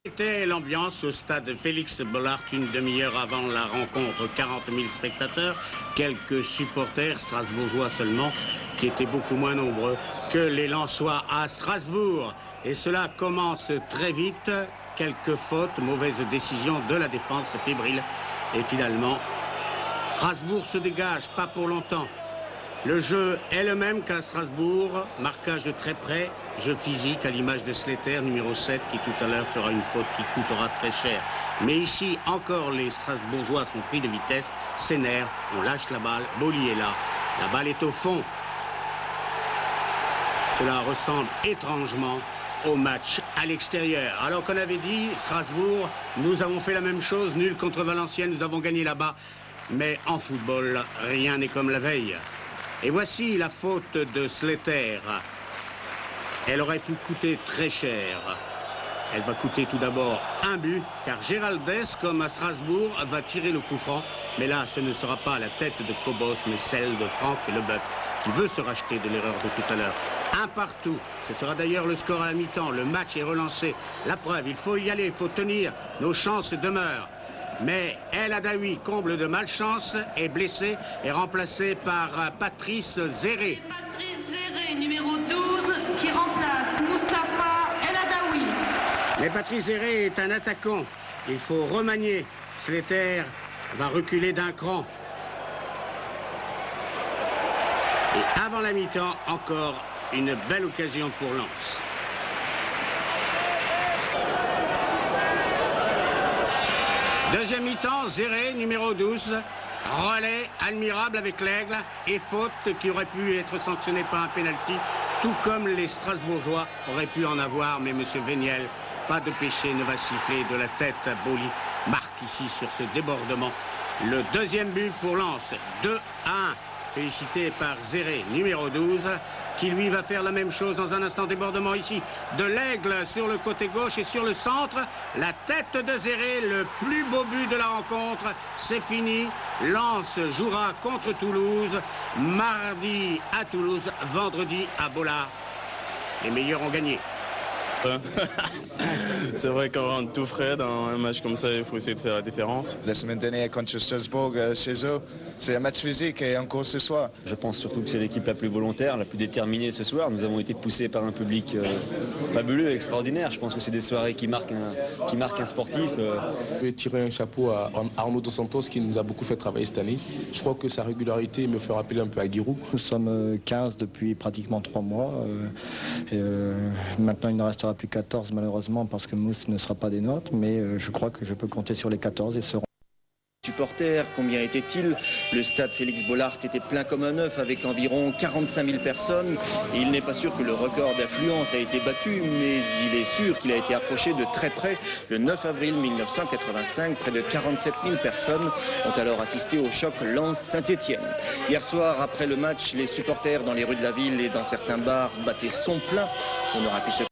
C'était l'ambiance au stade Félix Bollaert une demi-heure avant la rencontre. 40 000 spectateurs, quelques supporters strasbourgeois seulement, qui étaient beaucoup moins nombreux que les Lensois à Strasbourg. Et cela commence très vite. Quelques fautes, mauvaises décisions de la défense fébrile. Et finalement, Strasbourg se dégage, pas pour longtemps. Le jeu est le même qu'à Strasbourg, marquage de très près, jeu physique à l'image de Slater, numéro 7, qui tout à l'heure fera une faute qui coûtera très cher. Mais ici, encore les Strasbourgeois sont pris de vitesse, s'énervent, on lâche la balle, Boli est là, la balle est au fond. Cela ressemble étrangement au match à l'extérieur. Alors qu'on avait dit, Strasbourg, nous avons fait la même chose, nul contre Valenciennes, nous avons gagné là-bas. Mais en football, rien n'est comme la veille. Et voici la faute de Slater. Elle aurait pu coûter très cher. Elle va coûter tout d'abord un but, car Géraldès, comme à Strasbourg, va tirer le coup franc. Mais là, ce ne sera pas la tête de Cobos, mais celle de Franck Leboeuf, qui veut se racheter de l'erreur de tout à l'heure. Un partout. Ce sera d'ailleurs le score à la mi-temps. Le match est relancé. La preuve, il faut y aller, il faut tenir. Nos chances demeurent. Mais El Adaoui, comble de malchance, est blessé et remplacé par Patrice Zéré. Patrice Zéré, numéro 12, qui remplace Moustapha El Adaoui. Mais Patrice Zéré est un attaquant. Il faut remanier. Slater va reculer d'un cran. Et avant la mi-temps, encore une belle occasion pour Lens. Deuxième mi-temps, Zéré, numéro 12, relais admirable avec l'Aigle et faute qui aurait pu être sanctionnée par un pénalty, tout comme les Strasbourgeois auraient pu en avoir, mais M. Véniel, pas de péché, ne va siffler de la tête. Boli marque ici sur ce débordement. Le deuxième but pour Lens, 2-1, félicité par Zéré, numéro 12, qui lui va faire la même chose dans un instant. Débordement ici de l'Aigle sur le côté gauche et sur le centre. La tête de Zéré, le plus beau but de la rencontre. C'est fini. Lens jouera contre Toulouse mardi à Toulouse, vendredi à Bollaert. Les meilleurs ont gagné. C'est vrai qu'on rentre tout frais dans un match comme ça, il faut essayer de faire la différence. La semaine dernière contre Strasbourg, chez eux, c'est un match physique et encore ce soir. Je pense surtout que c'est l'équipe la plus volontaire, la plus déterminée ce soir. Nous avons été poussés par un public fabuleux, extraordinaire. Je pense que c'est des soirées qui marquent un sportif. Je vais tirer un chapeau à Arnaud Dos Santos qui nous a beaucoup fait travailler cette année. Je crois que sa régularité me fait rappeler un peu à Giroud. Nous sommes 15 depuis pratiquement 3 mois. Maintenant, il ne restera plus 14 malheureusement parce que Mousse ne sera pas des nôtres, mais je crois que je peux compter sur les 14 et seront. Supporters, combien était-il? Le stade Félix Bollaert était plein comme un œuf avec environ 45 000 personnes. Et il n'est pas sûr que le record d'affluence a été battu, mais il est sûr qu'il a été approché de très près. Le 9 avril 1985, près de 47 000 personnes ont alors assisté au choc Lens-Saint-Étienne. Hier soir, après le match, les supporters dans les rues de la ville et dans certains bars battaient son plein. On aura pu se